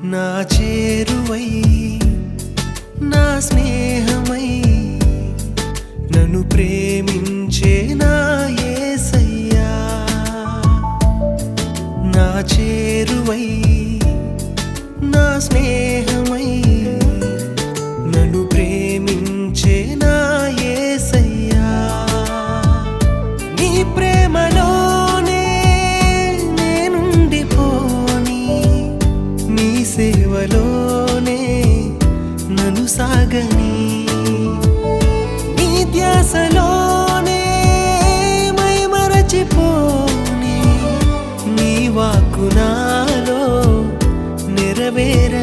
నా చేరువై నా స్నేహమై నన్ను ప్రేమించే నా యేసయ్యా నా చేరువై నా స్నేహమై నన్ను ప్రేమించే నా యేసయ్యా నీ ప్రేమలోనే నేనుండిపోని నీ సేవలోనే నన్ను సాగని నీ ధ్యాసలోనే మైమరచిపోని నీ వాక్కు నాలో నెరవేర